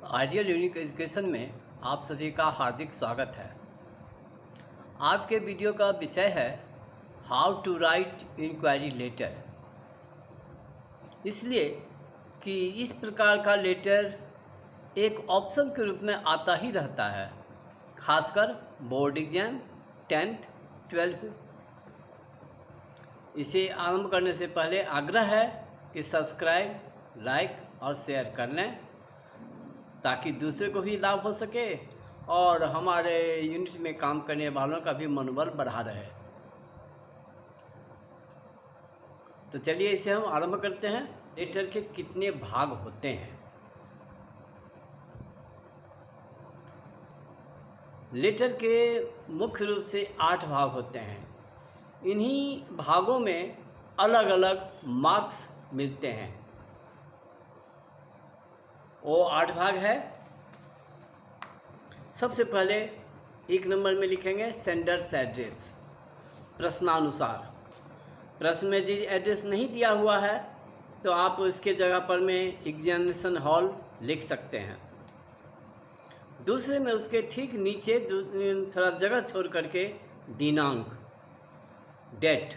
Ideal unique education में आप सभी का हार्दिक स्वागत है। आज के वीडियो का विषय है how to write inquiry letter. इसलिए कि इस प्रकार का लेटर एक ऑप्शन के रूप में आता ही रहता है, खासकर बोर्ड एग्जाम 10th 12th। इसे आरंभ करने से पहले आग्रह है कि सब्सक्राइब, लाइक और शेयर कर लें ताकि दूसरे को भी लाभ हो सके और हमारे यूनिट में काम करने वालों का भी मनोबल बढ़ा रहे। तो चलिए इसे हम आरंभ करते हैं। लेटर के कितने भाग होते हैं? लेटर के मुख्य रूप से 8 भाग होते हैं। इन्हीं भागों में अलग अलग मार्क्स मिलते हैं। वो 8 भाग है। सबसे पहले 1 नंबर में लिखेंगे सेंडर्स एड्रेस, प्रश्नानुसार। प्रश्न में जिस एड्रेस नहीं दिया हुआ है तो आप उसके जगह पर में एग्जामिनेशन हॉल लिख सकते हैं। दूसरे में उसके ठीक नीचे थोड़ा जगह छोड़ करके दिनांक, डेट,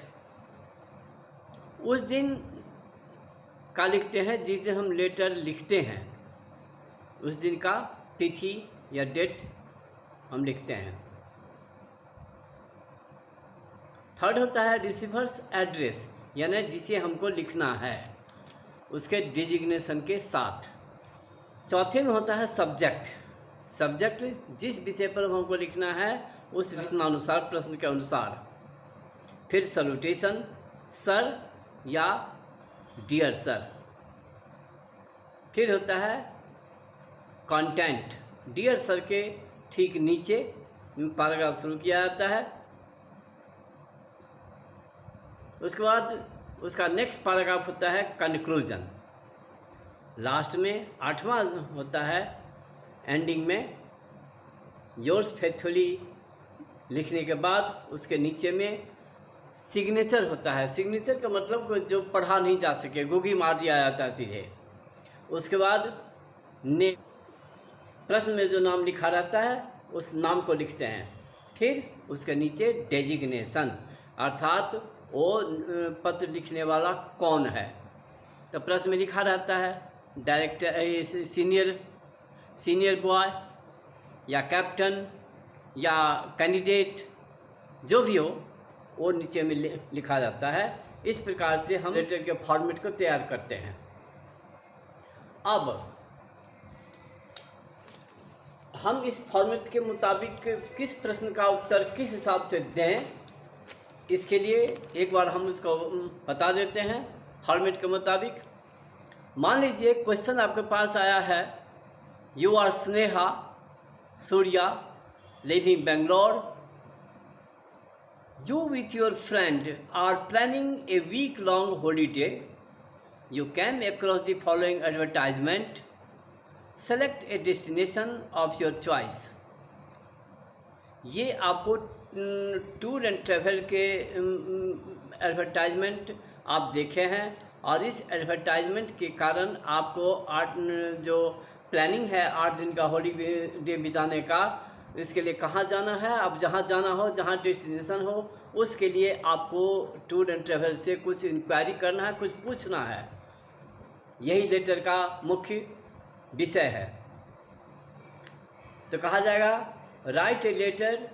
उस दिन का लिखते हैं जिस दिन हम लेटर लिखते हैं, उस दिन का तिथि या डेट हम लिखते हैं। थर्ड होता है रिसीवर्स एड्रेस, यानी जिसे हमको लिखना है उसके डिजिग्नेशन के साथ। चौथे में होता है सब्जेक्ट, सब्जेक्ट जिस विषय पर हमको लिखना है उस प्रश्नानुसार, प्रश्न के अनुसार। फिर सैल्यूटेशन, सर या डियर सर। फिर होता है कंटेंट, डियर सर के ठीक नीचे पैराग्राफ शुरू किया जाता है। उसके बाद उसका नेक्स्ट पैराग्राफ होता है कंक्लूजन। लास्ट में 8वां होता है एंडिंग में योर्स फेथफुली लिखने के बाद उसके नीचे में सिग्नेचर होता है। सिग्नेचर का मतलब जो पढ़ा नहीं जा सके, गुगी मार दिया जाता है सीधे। उसके बाद ने प्रश्न में जो नाम लिखा रहता है उस नाम को लिखते हैं। फिर उसके नीचे डेजिग्नेशन, अर्थात वो पत्र लिखने वाला कौन है। तो प्रश्न में लिखा रहता है डायरेक्टर, सीनियर बॉय या कैप्टन या कैंडिडेट, जो भी हो वो नीचे में लिखा जाता है। इस प्रकार से हम लेटर के फॉर्मेट को तैयार करते हैं। अब हम इस फॉर्मेट के मुताबिक किस प्रश्न का उत्तर किस हिसाब से दें, इसके लिए एक बार हम इसको बता देते हैं फॉर्मेट के मुताबिक। मान लीजिए क्वेश्चन आपके पास आया है, you are Sneha Surya living Bangalore, you with your friend are planning a week long holiday, you came across the following advertisement, select a destination of your choice. ये आपको टूर एंड ट्रैवल के एडवर्टाइजमेंट आप देखे हैं और इस एडवर्टाइजमेंट के कारण आपको 8 जो प्लानिंग है 8 दिन का हॉलीडे बिताने का, इसके लिए कहाँ जाना है, अब जहाँ जाना हो, जहाँ डेस्टिनेशन हो, उसके लिए आपको टूर एंड ट्रैवल से कुछ इंक्वायरी करना है, कुछ पूछना है। यही लेटर का मुख्य विषय है। तो कहा जाएगा write a letter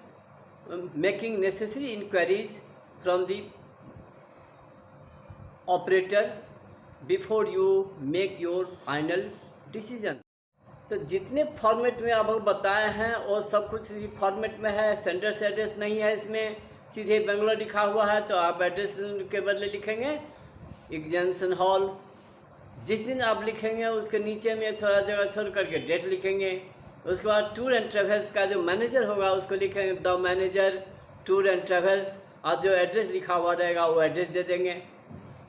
making necessary inquiries from the operator before you make your final decision. तो जितने फॉर्मेट में आपको बताए हैं वो सब कुछ इसी फॉर्मेट में है। सेंडर्स एड्रेस नहीं है इसमें, सीधे बेंगलोर लिखा हुआ है तो आप एड्रेस के बदले लिखेंगे एग्जामिनेशन हॉल। जिस दिन आप लिखेंगे उसके नीचे में थोड़ा जगह छोड़ करके डेट लिखेंगे। उसके बाद टूर एंड ट्रैवल्स का जो मैनेजर होगा उसको लिखेंगे the manager tour and travels, और जो एड्रेस लिखा हुआ रहेगा वो एड्रेस दे देंगे।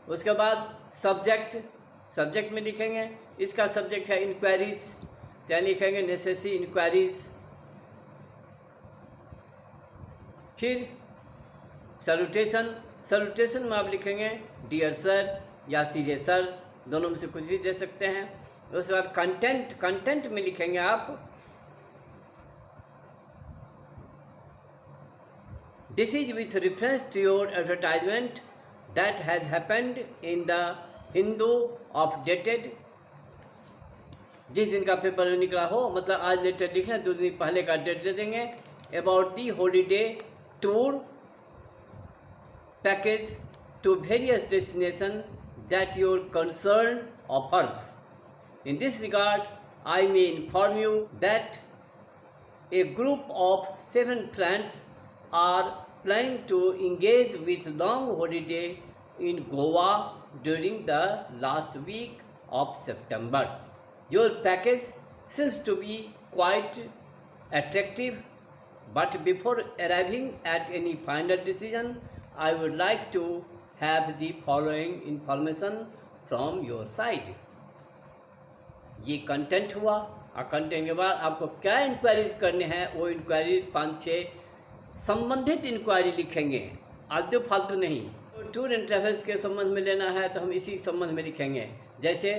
उसके बाद सब्जेक्ट में लिखेंगे, इसका सब्जेक्ट है इंक्वायरीज, क्या लिखेंगे नेसेसरी इंक्वायरीज। फिर सैल्यूटेशन में आप लिखेंगे डियर सर या सीधे सर, दोनों में से कुछ भी दे सकते हैं। उसके बाद कंटेंट में लिखेंगे आप this is with reference to your advertisement that has happened in the Hindu of dated, जिस दिन का पेपर निकला हो, मतलब आज लेटर लिखना 2 दिन पहले का डेट दे देंगे। About the holiday tour package to various destination that your concern offers. In this regard, I may inform you that a group of 7 friends are planning to engage with long holiday in Goa during the last week of September. Your package seems to be quite attractive, but before arriving at any final decision, I would like to have the following information from your side. ये content हुआ, और content के बाद आपको क्या inquiries करने हैं, वो इंक्वायरी 5-6 संबंधित इंक्वायरी लिखेंगे, आलतू फालतू नहीं। टूर एंड ट्रैवल्स के संबंध में लेना है तो हम इसी संबंध में लिखेंगे। जैसे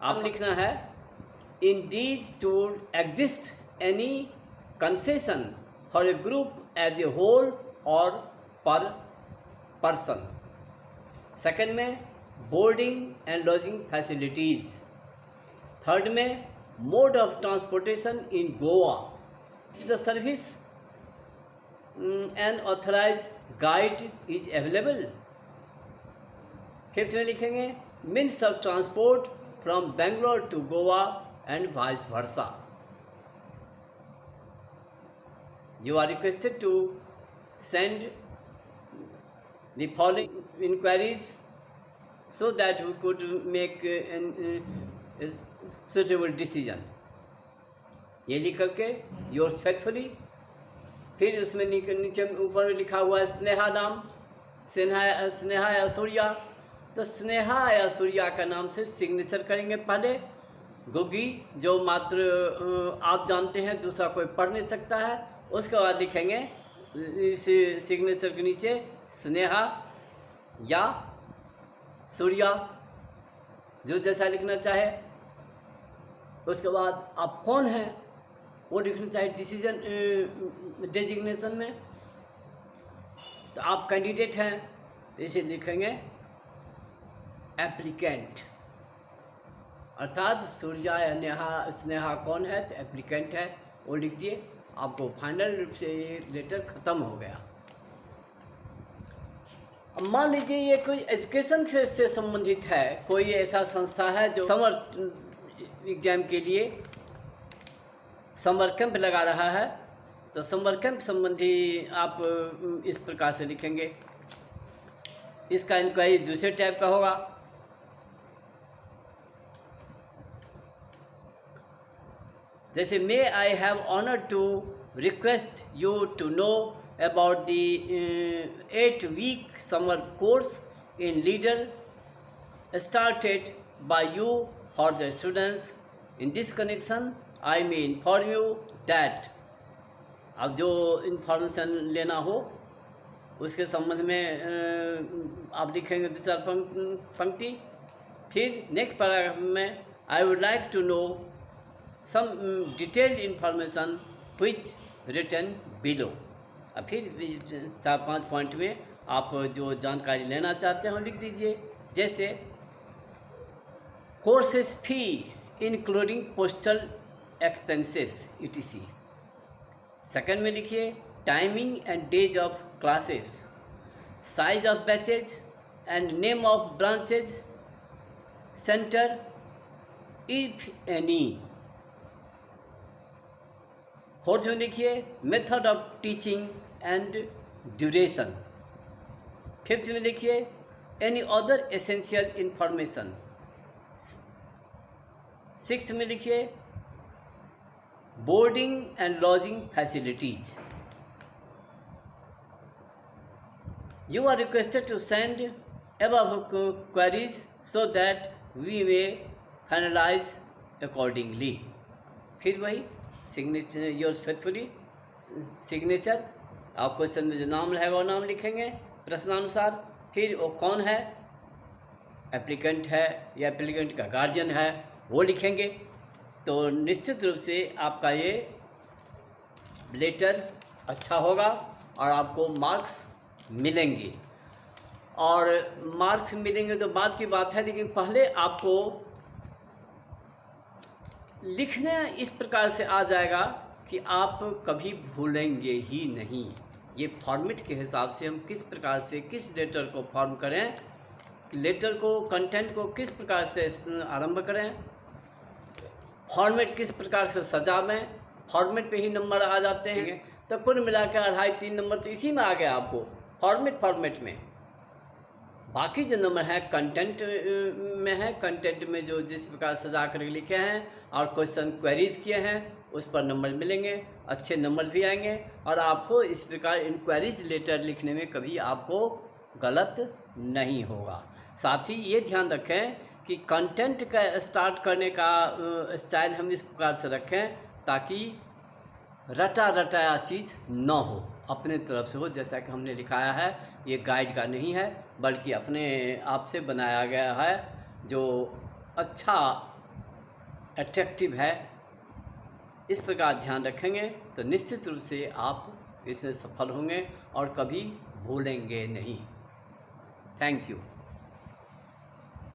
आप लिखना है in these tour exist any concession for a group as a whole or per person. Second में boarding and lodging facilities. Third में mode of transportation in Goa, the service and authorise guide is available. Fifth में लिखेंगे means of transport from Bangalore to Goa and vice versa. You are requested to send the following inquiries so that we could make an suitable decision। ये लिख करके yours faithfully. फिर उसमें नीचे ऊपर में लिखा हुआ है स्नेहा नाम, स्नेहा या सूर्या, तो स्नेहा या सूर्या का नाम से सिग्नेचर करेंगे पहले। गुगी जो मात्र आप जानते हैं, दूसरा कोई पढ़ नहीं सकता है। उसके बाद लिखेंगे इस सिग्नेचर के नीचे स्नेहा या सूर्या, जो जैसा लिखना चाहे। उसके बाद आप कौन हैं वो लिखना चाहिए डिसीजन डेजिग्नेशन में। तो आप कैंडिडेट हैं तो इसे लिखेंगे एप्लीकेंट, अर्थात सूर्या या स्नेहा कौन है तो एप्लीकेंट है, वो लिख दिए। आपको फाइनल रूप से ये लेटर ख़त्म हो गया। अब मान लीजिए ये कोई एजुकेशन से संबंधित है, कोई ऐसा संस्था है जो समर एग्जाम के लिए समर कैंप लगा रहा है, तो समर कैंप संबंधी आप इस प्रकार से लिखेंगे। इसका इंक्वायरी दूसरे टाइप का होगा। जैसे may I have honour to request you to know about the 8-week summer course in leader started by you for the students. In this connection, I may inform you that अब जो information लेना हो उसके संबंध में आप लिखेंगे 2-4 पंक्ति। फिर नेक्स्ट पैराग्राफ में I would like to know some detailed information which written below. अब फिर 4-5 पॉइंट में आप जो जानकारी लेना चाहते हो लिख दीजिए। जैसे courses fee including postal expenses etc। Second में लिखिए timing and days of classes, size of batches and name of branches, centre if any. Fourth में लिखिए method of teaching and duration. Fifth में लिखिए any other essential information. Sixth में लिखिए boarding and lodging facilities. You are requested to send above queries so that we may finalize accordingly। फिर वही signature yours faithfully signature. आप question में जो नाम रहेगा वो नाम लिखेंगे प्रश्नानुसार। फिर वो कौन है, एप्लीकेंट है या एप्लीकेंट का गार्जियन है, वो लिखेंगे तो निश्चित रूप से आपका ये लेटर अच्छा होगा और आपको मार्क्स मिलेंगे। और मार्क्स मिलेंगे तो बात की बात है, लेकिन पहले आपको लिखना इस प्रकार से आ जाएगा कि आप कभी भूलेंगे ही नहीं। ये फॉर्मेट के हिसाब से हम किस प्रकार से किस लेटर को फॉर्म करें, लेटर को कंटेंट को किस प्रकार से आरंभ करें, फॉर्मेट किस प्रकार से सजावें, फॉर्मेट पे ही नंबर आ जाते हैं। तो कुल मिला के 2.5-3 नंबर तो इसी में आ गया आपको फॉर्मेट में। बाकी जो नंबर है कंटेंट में है, कंटेंट में जो जिस प्रकार सजा कर लिखे हैं और क्वेश्चन क्वेरीज किए हैं उस पर नंबर मिलेंगे, अच्छे नंबर भी आएंगे। और आपको इस प्रकार इंक्वायरीज लेटर लिखने में कभी आपको गलत नहीं होगा। साथ ही ये ध्यान रखें कि कंटेंट का स्टार्ट करने का स्टाइल हम इस प्रकार से रखें ताकि रटा रटाया चीज़ न हो, अपने तरफ से हो। जैसा कि हमने लिखाया है, ये गाइड का नहीं है बल्कि अपने आप से बनाया गया है जो अच्छा अट्रैक्टिव है। इस प्रकार ध्यान रखेंगे तो निश्चित रूप से आप इसमें सफल होंगे और कभी भूलेंगे नहीं। Thank you.